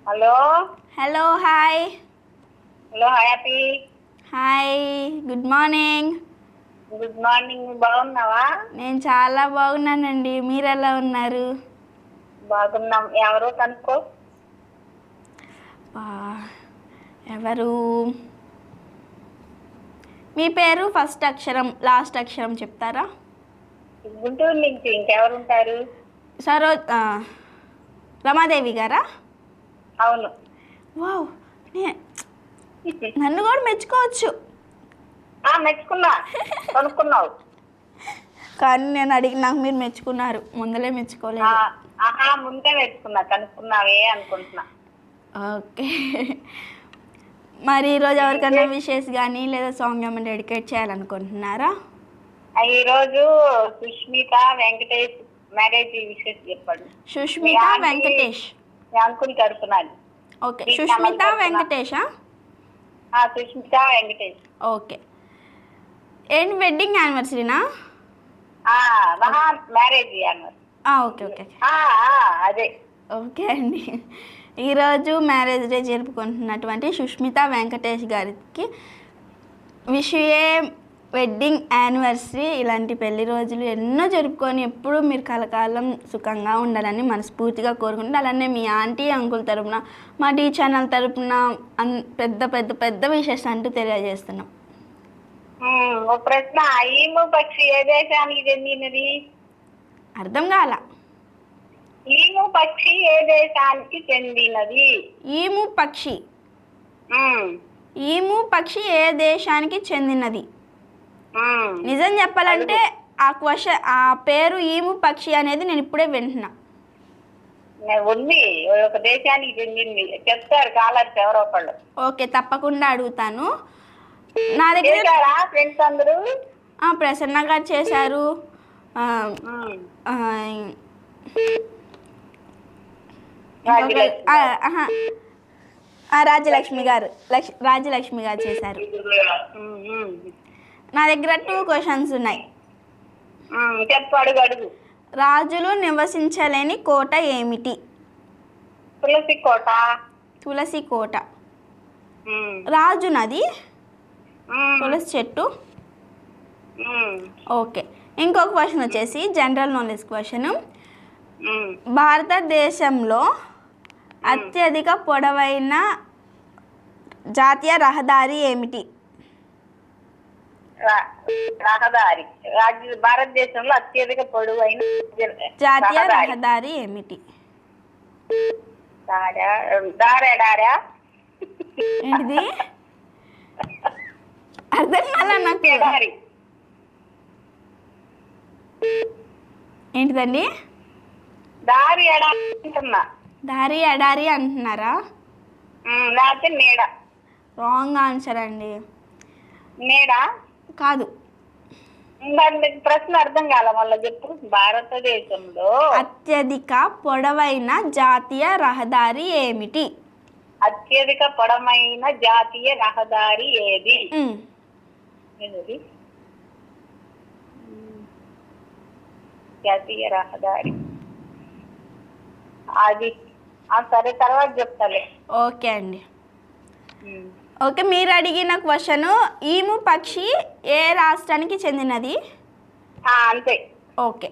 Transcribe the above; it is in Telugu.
Hello hello hi. Hello happy. Hi, good morning. Good morning. బాగున్నావా? నేను చాలా బాగున్నానండి, మీరు ఎలా ఉన్నారు? బాగున్నాం. ఎవరో కనుక్కో. ఎవరు? మీ పేరు ఫస్ట్ అక్షరం లాస్ట్ అక్షరం చెప్తారా? గుంటూరు నుంచి ఇంకెవరు ఉంటారు? రమాదేవి గారా? అవును. వావ్, నన్ను కూడా మెచ్చుకోవచ్చు. మెచ్చుకున్నా, కనుక్కున్నావు. కానీ నేను అడిగి నాకు మీరు మెచ్చుకున్నారు, ముందలే మెచ్చుకోలేదు. ముందే మెచ్చుకున్నా, కనుక్కున్నావే అనుకుంటున్నా. ఓకే. మరి ఈరోజు ఎవరికైనా విషెస్ కానీ లేదా సాంగ్ ఏమైనా డెడికేట్ చేయాలనుకుంటున్నారా? ఈరోజు సుష్మిత వెంకటేష్ మ్యారేజ్ విషెస్ చెప్పండి. సుష్మిత వెంకటేష్ అంకుల్ తరపునాది. ఓకే, సుష్మిత వెంకటేషా? సుష్మిత వెంకటేష్. ఓకే. ఏంటి వెడ్డింగ్ యానివర్సరీనా? Marriage anniversary. ఓకే ఓకే అదే. ఓకే అండి. ఈరోజు మ్యారేజ్ డే జరుపుకుంటున్నటువంటి సుష్మిత వెంకటేష్ గారికి విషయే వెడ్డింగ్ యానివర్సరీ. ఇలాంటి పెళ్లి రోజులు ఎన్నో జరుపుకొని ఎప్పుడూ మీరు కలకాలం సుఖంగా ఉండాలని మనస్ఫూర్తిగా కోరుకుంటున్నాను. అలానే మీ ఆంటీ అంకుల్ తరపున, మా టీ ఛానల్ తరపున పెద్ద పెద్ద పెద్ద విషెస్ అంటూ తెలియజేస్తున్నాం. ఒక ప్రశ్న, ఈము పక్షి ఏ దేశానికి చెందినది? అర్థం కాల. ఈము పక్షి ఏ దేశానికి చెందినది? ఈము పక్షి ఈము పక్షి ఏ దేశానికి చెందినది? నిజం చెప్పాలంటే ఆ పేరు ఈము పక్షి అనేది నేను ఇప్పుడే వింటున్నా. ఉంది, ఒక దేశానికి చెందింది చెప్తారు కాలర్స్ ఎవరో ఒకళ్ళు. ఓకే, తప్పకుండా అడుగుతాను. నా దగ్గర ఫ్రెండ్స్ అందరూ ప్రసన్న గారు చేశారు, రాజ్యలక్ష్మి గారు చేశారు. నా దగ్గర 2 క్వశ్చన్స్ ఉన్నాయి. చెప్పు, అడుగు. రాజులు నివసించలేని కోట ఏమిటి? తులసి కోట. రాజు నది, తులసి చెట్టు. ఓకే. ఇంకొక క్వశ్చన్ వచ్చేసి జనరల్ నాలెడ్జ్ క్వశ్చన్. భారతదేశంలో అత్యధిక పొడవైన జాతీయ రహదారి ఏమిటి? భారతదేశంలో అత్యధిక పొడవైన జాతీయ రహదారి ఏమిటి? ఏంటిది? అర్థం కాలే నాకు. ఏంటిదండి? దారి ఎడారి అంటున్నారా? రాంగ్ ఆన్సర్ అండి. నేడా కాదు. ప్రశ్న అర్థం కాల, మళ్ళీ చెప్పు. భారతదేశంలో అత్యధిక పొడవైన జాతీయ రహదారి ఏమిటి? అత్యధిక పొడవైన జాతీయ రహదారి ఏది? జాతీయ రహదారి అది సరే, తర్వాత చెప్తాలే. ఓకే అండి. ఓకే, మీరు అడిగిన క్వశ్చన్ ఈము పక్షి ఏ రాష్ట్రానికి చెందినది? అంతే. ఓకే.